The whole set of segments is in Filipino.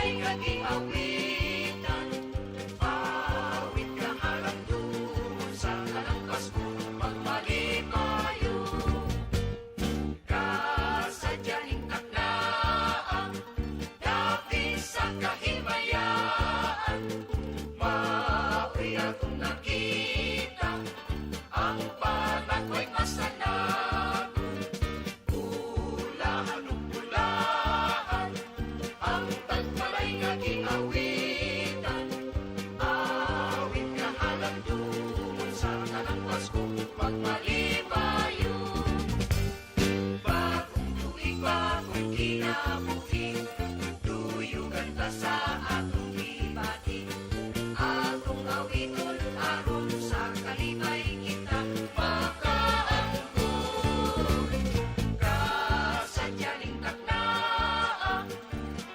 balay kagiawitan, awit ka halamdun sa kanang Pasko, magmalipayo. Kasadyaning taknaan, dapit sa kahimayaan, maoy akong nakita, ang panagway masanagon. Ulahan ug ulahan, ang tagbalay nga giawitan, awit ka halamdun sa kanang Pasko, magmalipayo. Bagong tuig, bagong kinabuhi, tuyugan ta sa atong ibati, atong awiton aron sa kalibay kita makaangkon. Kasadyaning taknaan,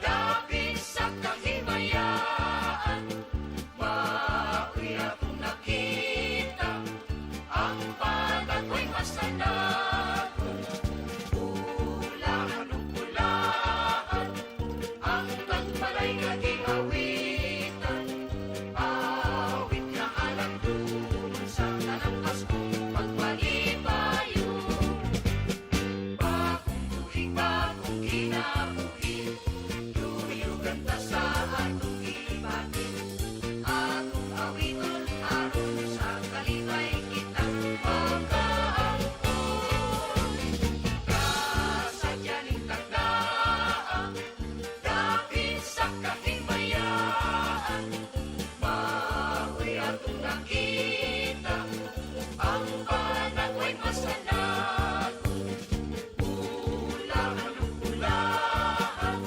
dapit sa kahimayaan, maoy akong nakita, ang panagway masanagon. Ulahan ug ulahan, ang tagbalay nga giawitan, awit nga halamdun sa kanang Pasko, magmalipayo. Bagong tuig, bagong kinabuhi, tuyugan ta sa atong ibati, atong awiton aron sa kalibay kita makaangkon. Kasadyaning taknaan, dapit sa kahimayaan, maoy atong nakita, ang panagway masanagon. Ulahan ug ulahan,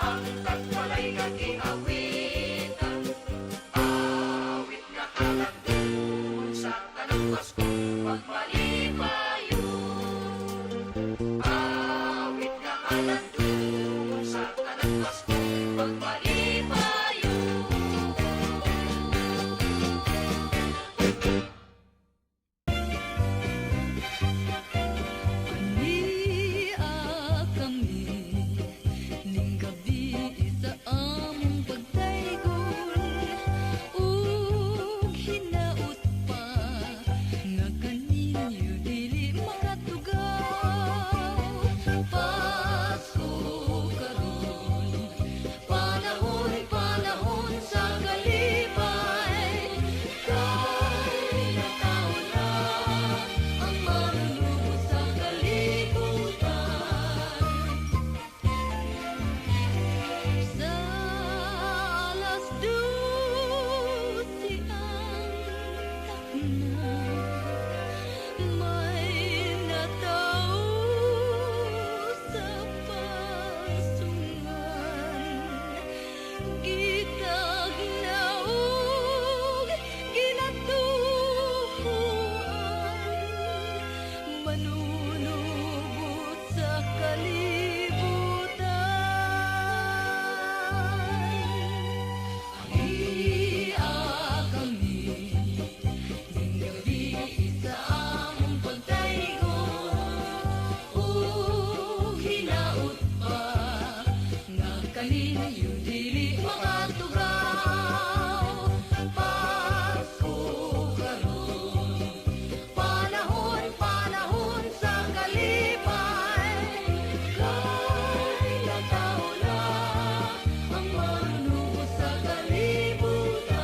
ang tagbalay nga giawitan, awit nga halamdun sa kanang Pasko, magmalipayo. Awit nga halamdun sa kanang Pasko, magmalipayo. Ania kami ning gabi sa among pagtaygon, ug hinaut pa nga kaninyo dili makatugaw. Pasko karon, panahon panahon sa kalipay, kay nataon na ang manunubos sa kalibutan. Sa alas 12 ang takna, may natao sa pasungan, gitagnaog ginatuhuan, manunubot sa kalibutan. Ania kami ning gabi sa among pagtaygon, ug hinaut pa nga kaninyo dili makatugaw. Pasko karon, panahon panahon sa kalipay, kay nataon na ang manunubos sa kalibutan.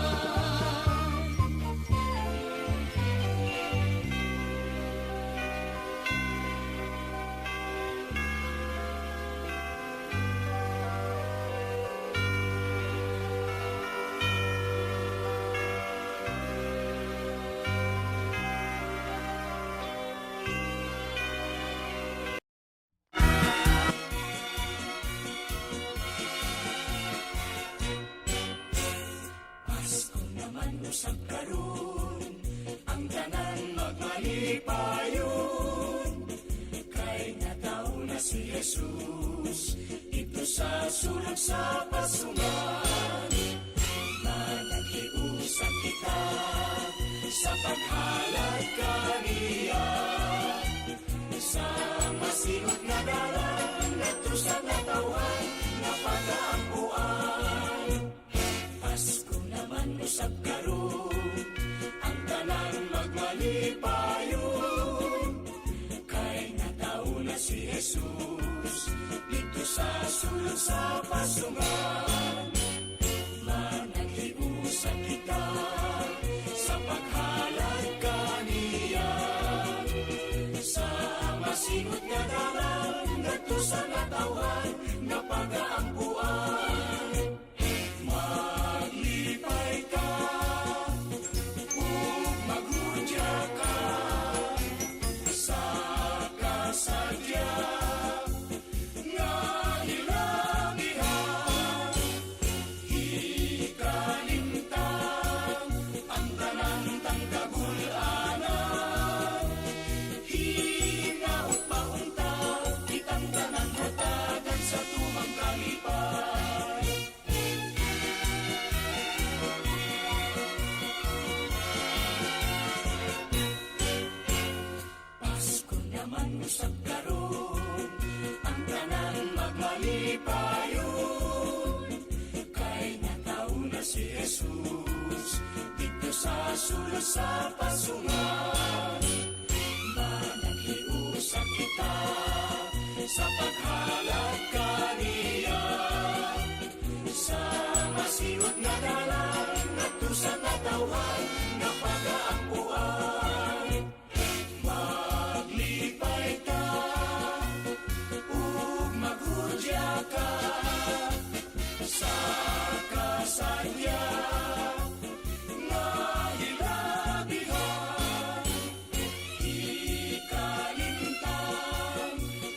Pasko naman usab karon, ang tanan magmalipayon, kay nataw na si Jesus, ito sa sulog sa pasungan. Managhiusan kita sa paghalad kaniya, sa masigot nga dalan, nato sa natawan, nga pag-aapuan. sa pasungan. Managhiusap kita sa paghalad kaniya, sa masiot nga dalan ngadto sa katawhan nga pagaampuan. Maglipay ka ug maghudya ka sa kasadya nga hilabihan. Ikalimtan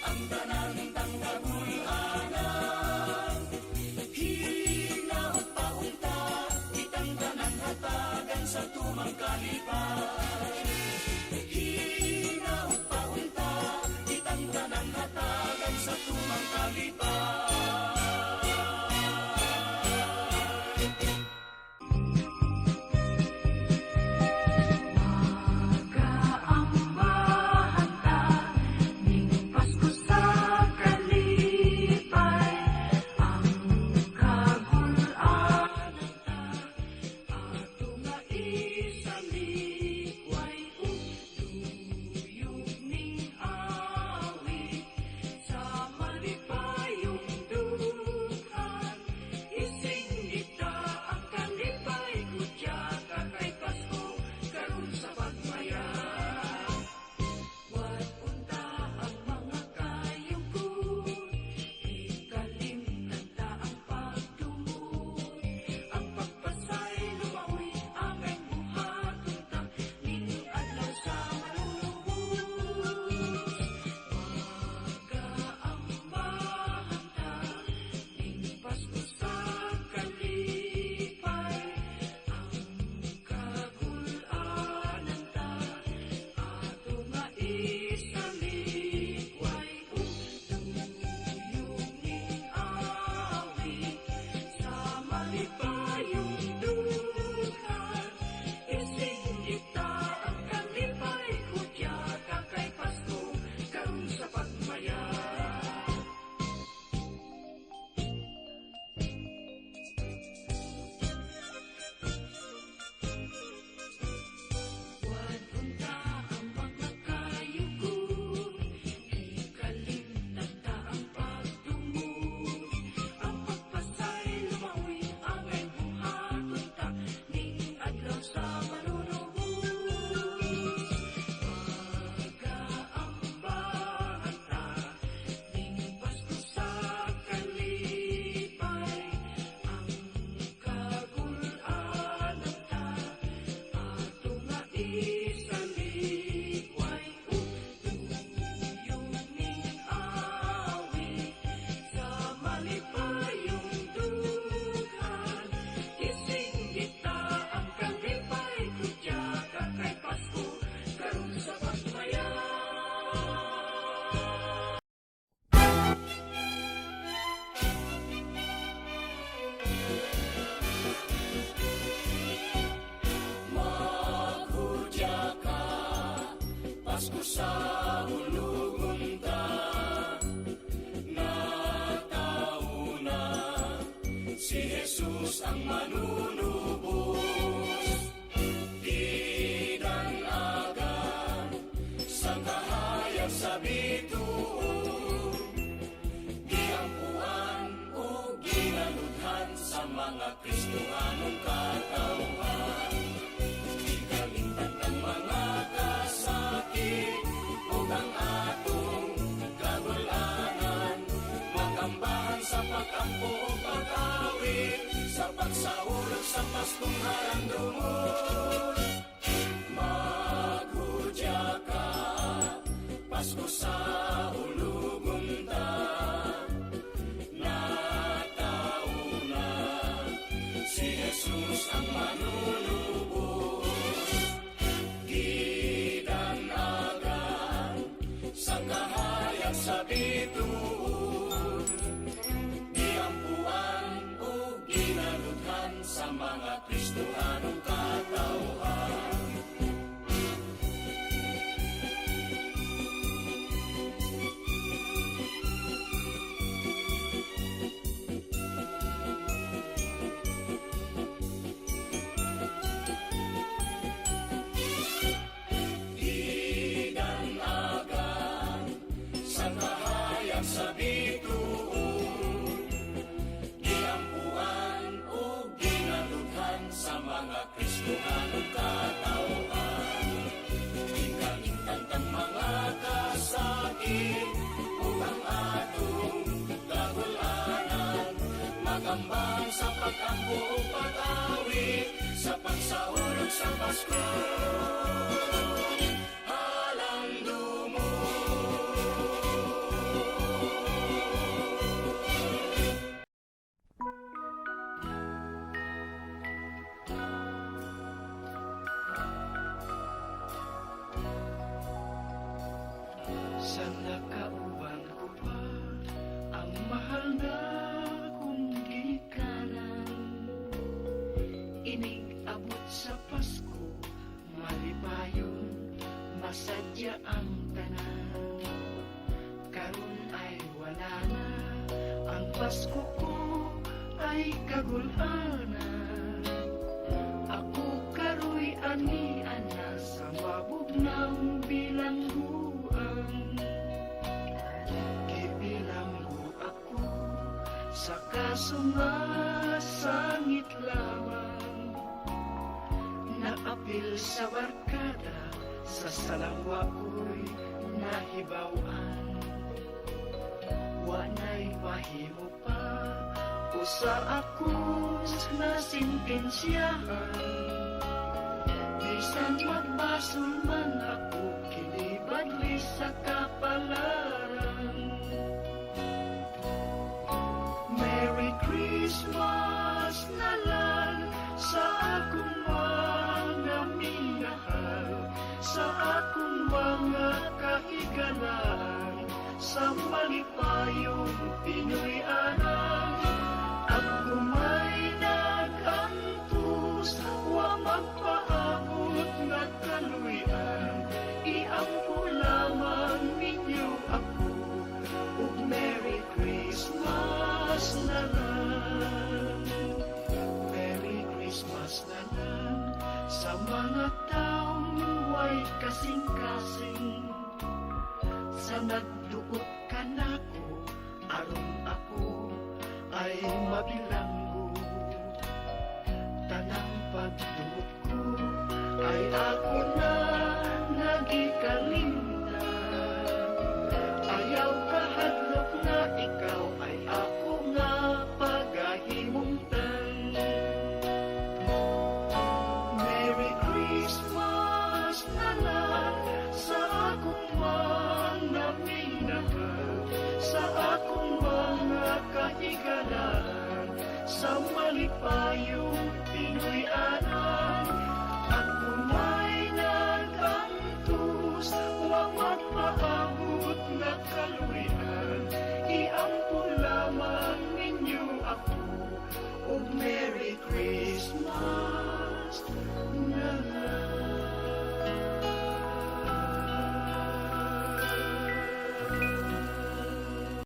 ang tanan tanggagulanan, hinaot paunta itang tanan hatagan sa tumang kalipay. Hinaot paunta itang tanan hatagan sa tumang kalipay. Kaambahan ta, ning Pasko sa kalipay, ang kagulanan ta, ato nga isalikway, duyog ning awit, sa malipayong dughan, isingita ang kalipay, kutya ka kay Pasko, karon sa pagmaya. Wat unta ang mga kayugod, ikalimtan ta ang pagtumod, ang pagpasay lumaoy amay buhaton ta, ning adlaw sa malulubos. Kaambahan ta, ning Pasko sa kalipay, ang kagulanan ta, ato nga isalikway, duyog ning awit, sa malipayong dughan, isingita ang kalipay, kutya ka kay Pasko, karon sa pagmaya. Wat unta ang mga kayugod, ikalimtan ta ang pagtumod, ang pagpasay lumaoy amay buhaton ta, ning adlaw sa malulubos. Kaambahan ta, ning Pasko sa kalipay, ang kagulanan ta, ato nga isalikway, duyog ning awit, sa malipayong dughan, isingita ang kalipay, kutya ka kay Pasko, karon sa pagmaya. Maghudya ka, Pasko sa hulugon ta, natauna si Jesus ang manunubos. Didanagan sa kahayag sa bituon, giampuan o ginaludhan sa mga Kristohanong katawhan. Ikalimtan ang mga kasakit o ang atong kagulanan, makambahan sa pag-ampo o pag-awit, sa pagsaulog sa Paskong haramdumon. Maghudya ka, Pasko sa hulugon ta, natauna si Jesus ang manunubos. Gidanagan sa kahayag sa bituon, giampuan o ginaludhan sa mga Kristohanong katawhan. Kristo nga nagkatauhan. Ikalimtan tang mga kasakit, ug ang atong kagulanan. Magambang sa pag-ampo ug pag-awit, sa pagsaulog sa Pasko. Halangdumo. Sa nakauban ko pa ang mahal na kong gikanan. Inig-abot sa Pasko, malipayon, masadya ang tanan. Karon ay wala na, ang Pasko ko ay kagulanan. Ako karoy ani-ana sa mabugnang bilangguan. Gibilanggo ako sa kasungasangit lamang. Naapil sa barkada, sa salangwa ko'y nahibawan. Wanay mahimo pa o sa akos na sintensyahan. Bisan magbasol man ako, kinibadli sa kapalaran. Merry Christmas na lang sa akong mga minahal, sa akong mga kahigalan, sa malipayong Pinoy anang. Ako may nag-antos, wa magpaabot na kaluyan. Iampo lamang ninyo ako, ug Merry Christmas na lang. Merry Christmas na lang sa mga taong way kasing-kasing. Sa nagduot ka nako, aron ako ay mabilanggo. Tanang pagduot ko ay ako na nagikalimtan. Ayaw kahadlok na ikaw ay ako nga pagahimungtan. Merry Christmas na lang sa akong mga minahal, sa akong mga kahigalan, sa malipayong Pinoy anang. Ako may nag-antos, wa magpaabot na kaluyan. Iampo lamang ninyo ako, ug Merry Christmas na